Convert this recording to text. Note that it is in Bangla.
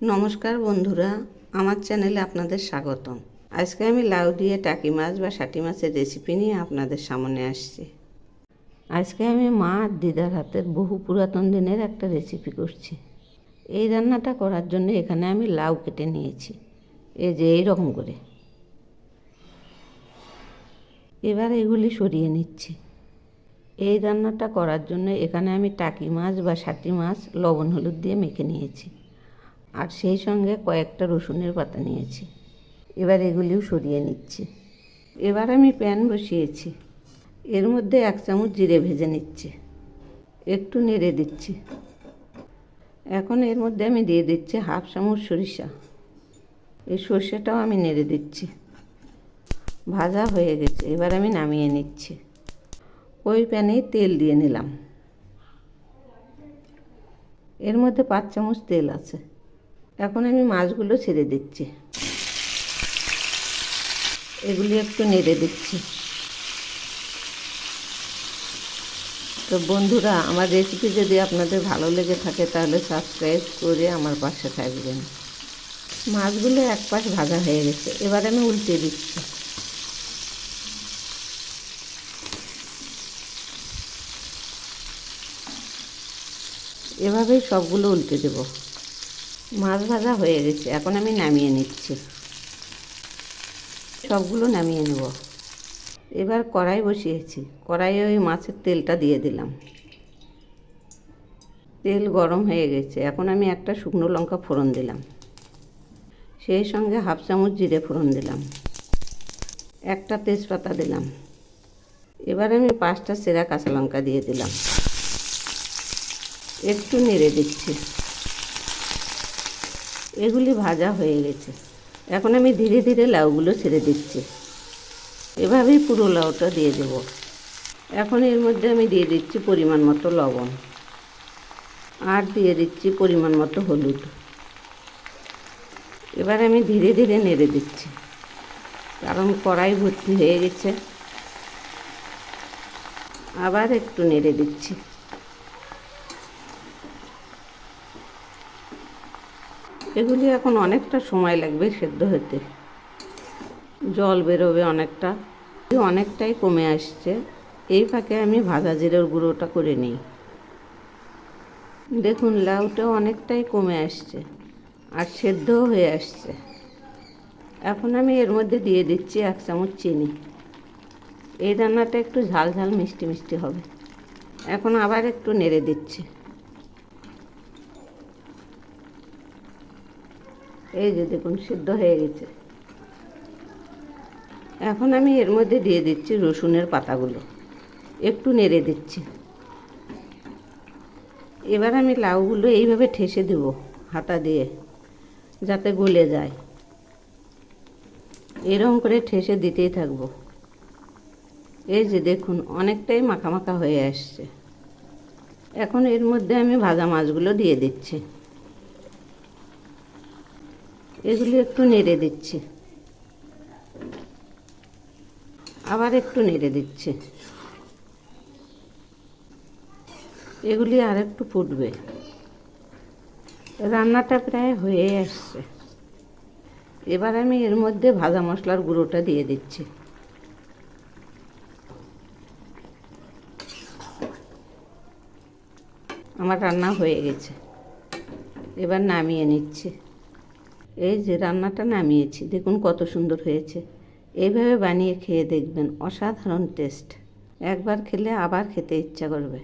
নমস্কার বন্ধুরা, আমার চ্যানেলে আপনাদের স্বাগতম। আজকে আমি লাউ দিয়ে টাকি মাছ বা শাটি মাছের রেসিপি নিয়ে আপনাদের সামনে আসছি। আজকে আমি মা আর দিদার হাতের বহু পুরাতন দিনের একটা রেসিপি করছি। এই রান্নাটা করার জন্য এখানে আমি লাউ কেটে নিয়েছি, এই যে এইরকম করে। এবার এগুলি সরিয়ে নিচ্ছি। এই রান্নাটা করার জন্য এখানে আমি টাকি মাছ বা শাটি মাছ লবণ হলুদ দিয়ে মেখে নিয়েছি, আর সেই সঙ্গে কয়েকটা রসুনের পাতা নিয়েছি। এবার এগুলিও সরিয়ে নিচ্ছি। এবার আমি প্যান বসিয়েছি, এর মধ্যে 1 চামচ জিরে ভেজে নিচ্ছি, একটু নেড়ে দিচ্ছি। এখন এর মধ্যে আমি দিয়ে দিচ্ছি 1/2 চামচ সরিষা। এই সর্ষেটাও আমি নেড়ে দিচ্ছি। ভাজা হয়ে গেছে, এবার আমি নামিয়ে নিচ্ছি। ওই প্যানেই তেল দিয়ে নিলাম, এর মধ্যে 5 চামচ তেল আছে। এখন আমি মাছগুলো ছেড়ে দিচ্ছি, এগুলি একটু নেড়ে দিচ্ছি। তো বন্ধুরা, আমার রেসিপি যদি আপনাদের ভালো লেগে থাকে তাহলে সাবস্ক্রাইব করে আমার পাশে থাকবেন। মাছগুলো এক পাশ ভাজা হয়ে গেছে, এবার আমি উল্টে দিচ্ছি। এভাবেই সবগুলো উল্টে দেব। মাছ ভাজা হয়ে গেছে, এখন আমি নামিয়ে নিচ্ছি। সবগুলো নামিয়ে নেব। এবার কড়াই বসিয়েছি, কড়াইয়ে ওই মাছের তেলটা দিয়ে দিলাম। তেল গরম হয়ে গেছে, এখন আমি একটা শুকনো লঙ্কা ফোড়ন দিলাম, সেই সঙ্গে 1/2 চামচ জিরে ফোড়ন দিলাম, একটা তেজপাতা দিলাম। এবার আমি 5টা চেরা কাঁচা লঙ্কা দিয়ে দিলাম, একটু নেড়ে দিচ্ছি। এগুলি ভাজা হয়ে গেছে, এখন আমি ধীরে ধীরে লাউগুলো ছেড়ে দিচ্ছি। এভাবেই পুরো লাউটা দিয়ে দেব। এখন এর মধ্যে আমি দিয়ে দিচ্ছি পরিমাণ মতো লবণ, আর দিয়ে দিচ্ছি পরিমাণ মতো হলুদ। এবার আমি ধীরে ধীরে নেড়ে দিচ্ছি, কারণ কড়াই ভর্তি হয়ে গেছে। আবার একটু নেড়ে দিচ্ছি। এগুলি এখন অনেকটা সময় লাগবে সেদ্ধ হতে, জল বেরোবে অনেকটাই কমে আসছে। এই ফাঁকে আমি ভাজা জিরের গুঁড়োটা করে নিই। দেখুন, লাউটাও অনেকটাই কমে আসছে আর সেদ্ধও হয়ে আসছে। এখন আমি এর মধ্যে দিয়ে দিচ্ছি 1 চামচ চিনি। এই রান্নাটা একটু ঝাল ঝাল মিষ্টি মিষ্টি হবে। এখন আবার একটু নেড়ে দিচ্ছি। এই যে দেখুন, সিদ্ধ হয়ে গেছে। এখন আমি এর মধ্যে দিয়ে দিচ্ছি রসুনের পাতাগুলো, একটু নেড়ে দিচ্ছি। এবার আমি লাউগুলো এইভাবে ঠেসে দেব হাতা দিয়ে, যাতে গলে যায়। এরকম করে ঠেসে দিতেই থাকবো। এই যে দেখুন, অনেকটাই মাখা মাখা হয়ে আসছে। এখন এর মধ্যে আমি ভাজা মাছগুলো দিয়ে দিচ্ছি, এগুলি একটু নেড়ে দিচ্ছি। আবার একটু নেড়ে দিচ্ছি। এগুলি আর একটু ফুটবে। রান্নাটা প্রায় হয়ে আসছে। এবার আমি এর মধ্যে ভাজা মশলার গুঁড়োটা দিয়ে দিচ্ছি। আমার রান্না হয়ে গেছে, এবার নামিয়ে নিচ্ছি। এই যে রান্নাটা নামিয়েছি, দেখুন কত সুন্দর হয়েছে। এইভাবে বানিয়ে খেয়ে দেখবেন, অসাধারণ টেস্ট। একবার খেলে আবার খেতে ইচ্ছা করবে।